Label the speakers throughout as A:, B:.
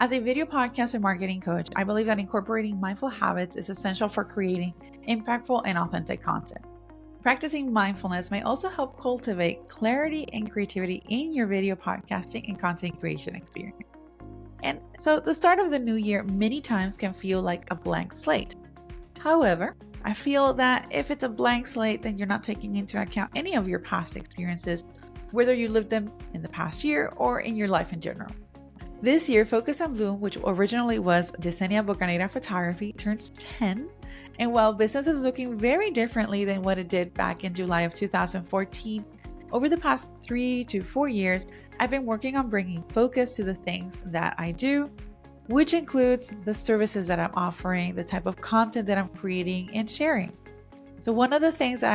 A: As a video podcast and marketing coach, I believe that incorporating mindful habits is essential for creating impactful and authentic content. Practicing mindfulness may also help cultivate clarity and creativity in your video podcasting and content creation experience. And so the start of the new year many times can feel like a blank slate. However, I feel that if it's a blank slate, then you're not taking into account any of your past experiences, whether you lived them in the past year or in your life in general. This year, Focus on Bloom, which originally was Yesenia Bocanegra Photography, turns 10. And while business is looking very differently than what it did back in July of 2014, over the past 3 to 4 years, I've been working on bringing focus to the things that I do, which includes the services that I'm offering, the type of content that I'm creating and sharing. So one of the things that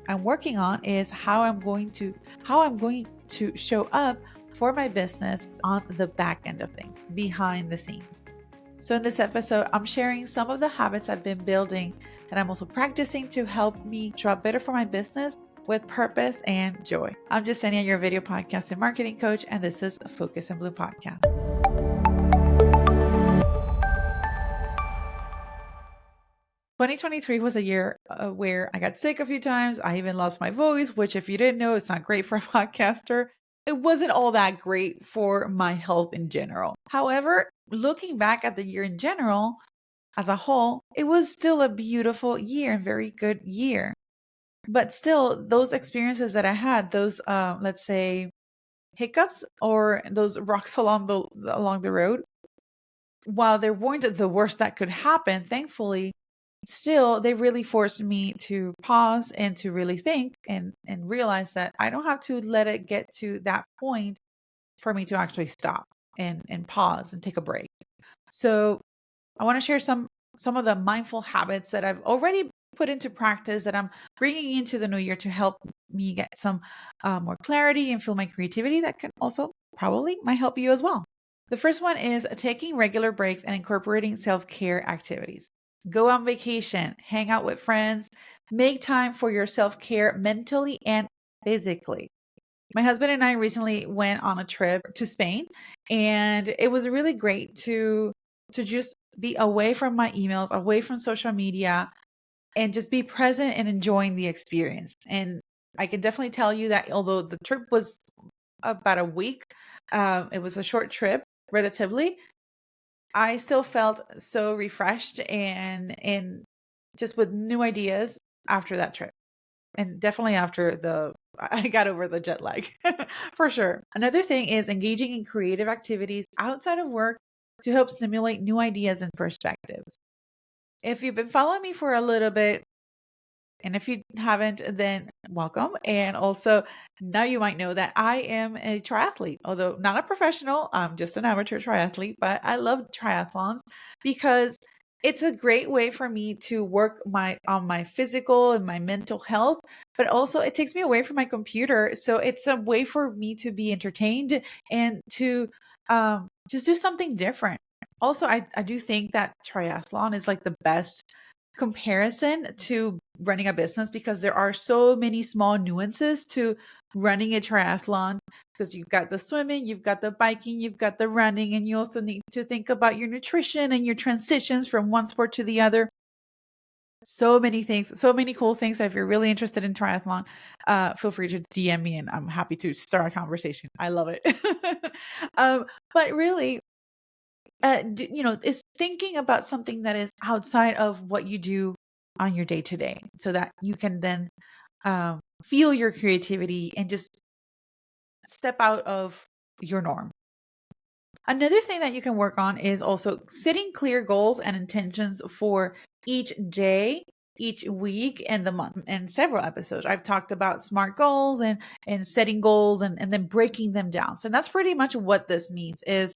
A: I'm working on is how I'm going to show up for my business on the back end of things, behind the scenes. So in this episode, I'm sharing some of the habits I've been building that I'm also practicing to help me show up better for my business with purpose and joy. I'm Yesenia, your video podcast and marketing coach, and this is Focus on Bloom podcast. 2023 was a year where I got sick a few times. I even lost my voice, which if you didn't know, it's not great for a podcaster. It wasn't all that great for my health in general. However, looking back at the year in general, as a whole, it was still a beautiful year and very good year. But still, those experiences that I had, those, let's say, hiccups or those rocks along the road, while they weren't the worst that could happen, thankfully, still, they really forced me to pause and to really think and realize that I don't have to let it get to that point for me to actually stop and pause and take a break. So I want to share some of the mindful habits that I've already put into practice that I'm bringing into the new year to help me get some more clarity and feel my creativity that can also probably might help you as well. The first one is taking regular breaks and incorporating self-care activities. Go on vacation, hang out with friends, make time for your self-care mentally and physically. My husband and I recently went on a trip to Spain, and it was really great to just be away from my emails, away from social media, and just be present and enjoying the experience. And I can definitely tell you that although the trip was about a week, it was a short trip relatively, I still felt so refreshed and just with new ideas after that trip. And definitely after I got over the jet lag for sure. Another thing is engaging in creative activities outside of work to help stimulate new ideas and perspectives. If you've been following me for a little bit, and if you haven't, then welcome. And also, now you might know that I am a triathlete, although not a professional. I'm just an amateur triathlete, but I love triathlons because it's a great way for me to work on my physical and my mental health, but also it takes me away from my computer. So it's a way for me to be entertained and to just do something different. Also, I do think that triathlon is like the best comparison to running a business because there are so many small nuances to running a triathlon, because you've got the swimming, you've got the biking, you've got the running, and you also need to think about your nutrition and your transitions from one sport to the other. So many things, so many cool things. So if you're really interested in triathlon, feel free to DM me and I'm happy to start a conversation. I love it. But really, is thinking about something that is outside of what you do on your day to day so that you can then feel your creativity and just step out of your norm. Another thing that you can work on is also setting clear goals and intentions for each day, each week, and the month. And several episodes, I've talked about SMART goals and setting goals and then breaking them down. So that's pretty much what this means is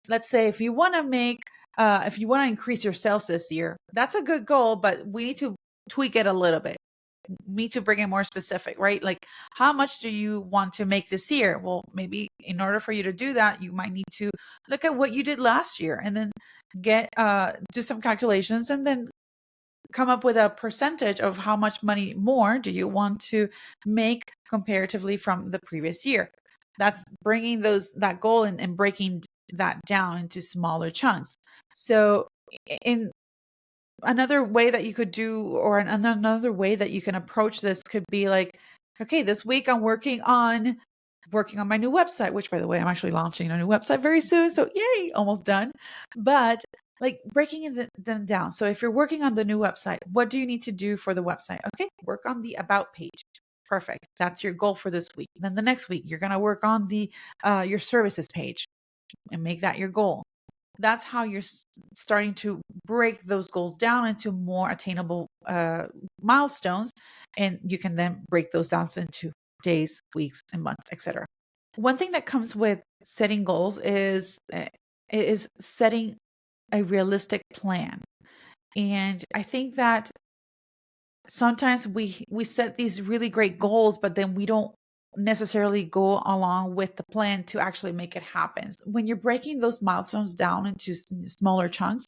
A: let's say if you want to increase your sales this year, that's a good goal, but we need to tweak it a little bit. Me to bring it more specific, right? Like, how much do you want to make this year? Well, maybe in order for you to do that, you might need to look at what you did last year and then do some calculations and then come up with a percentage of how much money more do you want to make comparatively from the previous year. That's bringing that goal and breaking that down into smaller chunks. So in another way that you could do, or another way that you can approach this could be like, okay, this week I'm working on my new website, which by the way, I'm actually launching a new website very soon. So yay, almost done. But like breaking them down. So if you're working on the new website, what do you need to do for the website? Okay, work on the about page. Perfect. That's your goal for this week. Then the next week, you're going to work on the your services page and make that your goal. That's how you're starting to break those goals down into more attainable milestones, and you can then break those down into days, weeks, and months, etc. One thing that comes with setting goals is setting a realistic plan. And I think that sometimes we set these really great goals, but then we don't necessarily go along with the plan to actually make it happen. When you're breaking those milestones down into smaller chunks,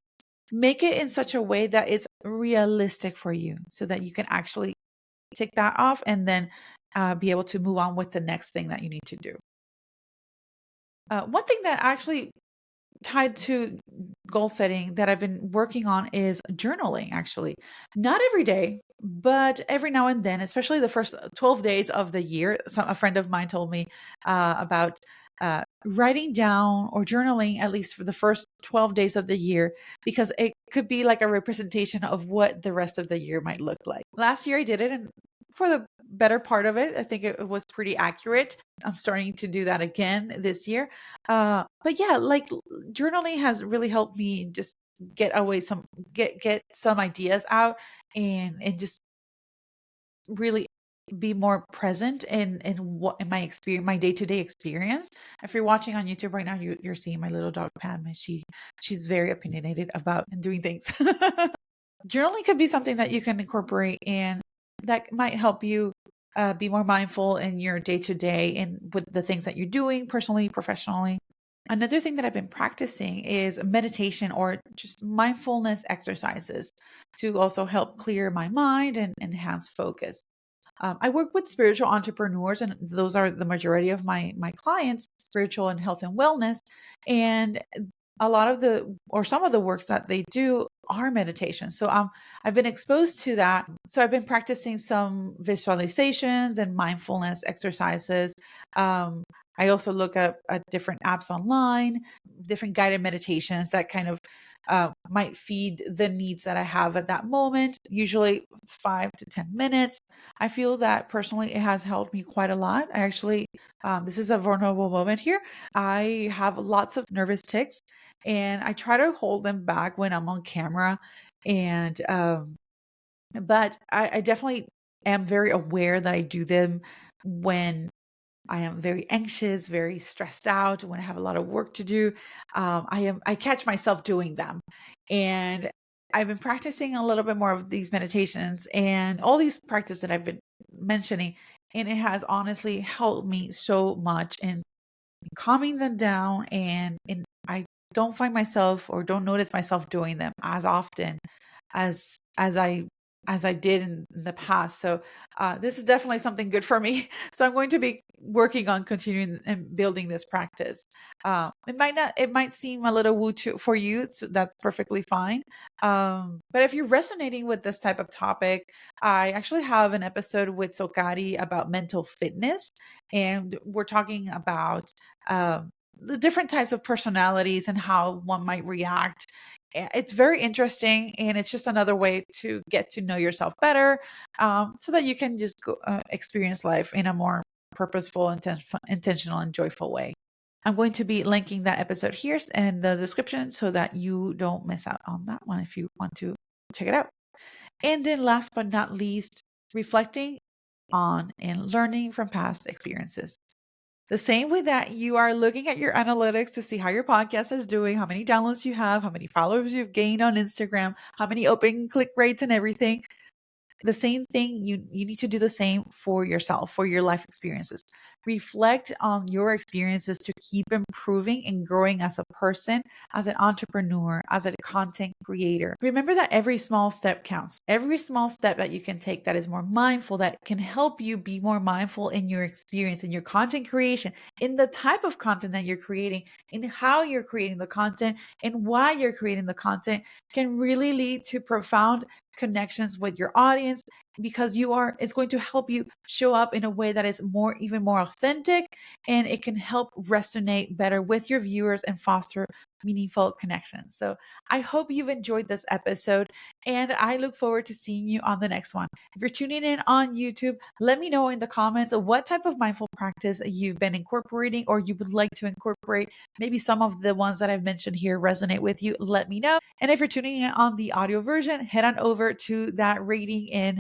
A: make it in such a way that it's realistic for you so that you can actually tick that off and then be able to move on with the next thing that you need to do. One thing that actually tied to goal setting that I've been working on is journaling, actually. Not every day, but every now and then, especially the first 12 days of the year. A friend of mine told me about writing down or journaling at least for the first 12 days of the year, because it could be like a representation of what the rest of the year might look like. Last year I did it, and for the better part of it, I think it was pretty accurate. I'm starting to do that again this year. But yeah, like journaling has really helped me just get away some get some ideas out, and just really be more present in what in my experience, my day-to-day experience. If you're watching on YouTube right now, you're seeing my little dog Padma. She's very opinionated about and doing things. Journaling could be something that you can incorporate, and that might help you be more mindful in your day-to-day and with the things that you're doing personally, professionally. Another thing that I've been practicing is meditation or just mindfulness exercises to also help clear my mind and enhance focus. I work with spiritual entrepreneurs, and those are the majority of my clients, spiritual and health and wellness. And a lot of some of the works that they do are meditation. So I've been exposed to that. So I've been practicing some visualizations and mindfulness exercises. I also look at different apps online, different guided meditations that kind of might feed the needs that I have at that moment. Usually it's 5 to 10 minutes. I feel that personally it has helped me quite a lot. I actually, this is a vulnerable moment here. I have lots of nervous tics, and I try to hold them back when I'm on camera. And, but I definitely am very aware that I do them when I am very anxious, very stressed out, when I have a lot of work to do. I catch myself doing them. And I've been practicing a little bit more of these meditations and all these practices that I've been mentioning. And it has honestly helped me so much in calming them down. And I don't find myself or don't notice myself doing them as often as I did in the past. So this is definitely something good for me. So I'm going to be working on continuing and building this practice. It might seem a little woo for you. So that's perfectly fine. But if you're resonating with this type of topic, I actually have an episode with SOCARY about mental fitness, and we're talking about the different types of personalities and how one might react. It's very interesting, and it's just another way to get to know yourself better, so that you can just experience life in a more purposeful, intentional, and joyful way. I'm going to be linking that episode here in the description so that you don't miss out on that one if you want to check it out. And then last but not least, reflecting on and learning from past experiences. The same way that you are looking at your analytics to see how your podcast is doing, how many downloads you have, how many followers you've gained on Instagram, how many open click rates and everything. The same thing, you need to do the same for yourself, for your life experiences. Reflect on your experiences to keep improving and growing as a person, as an entrepreneur, as a content creator. Remember that every small step counts. Every small step that you can take that is more mindful, that can help you be more mindful in your experience, in your content creation, in the type of content that you're creating, in how you're creating the content, and why you're creating the content, can really lead to profound connections with your audience, because it's going to help you show up in a way that is even more authentic, and it can help resonate better with your viewers and foster meaningful connections. So I hope you've enjoyed this episode, and I look forward to seeing you on the next one. If you're tuning in on YouTube, let me know in the comments what type of mindful practice you've been incorporating or you would like to incorporate. Maybe some of the ones that I've mentioned here resonate with you. Let me know. And if you're tuning in on the audio version, head on over to that rating, and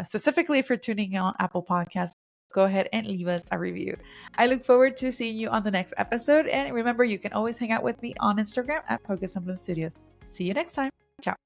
A: specifically if you're tuning in on Apple Podcasts, go ahead and leave us a review. I look forward to seeing you on the next episode. And remember, you can always hang out with me on Instagram at Focus on Bloom Studios. See you next time. Ciao.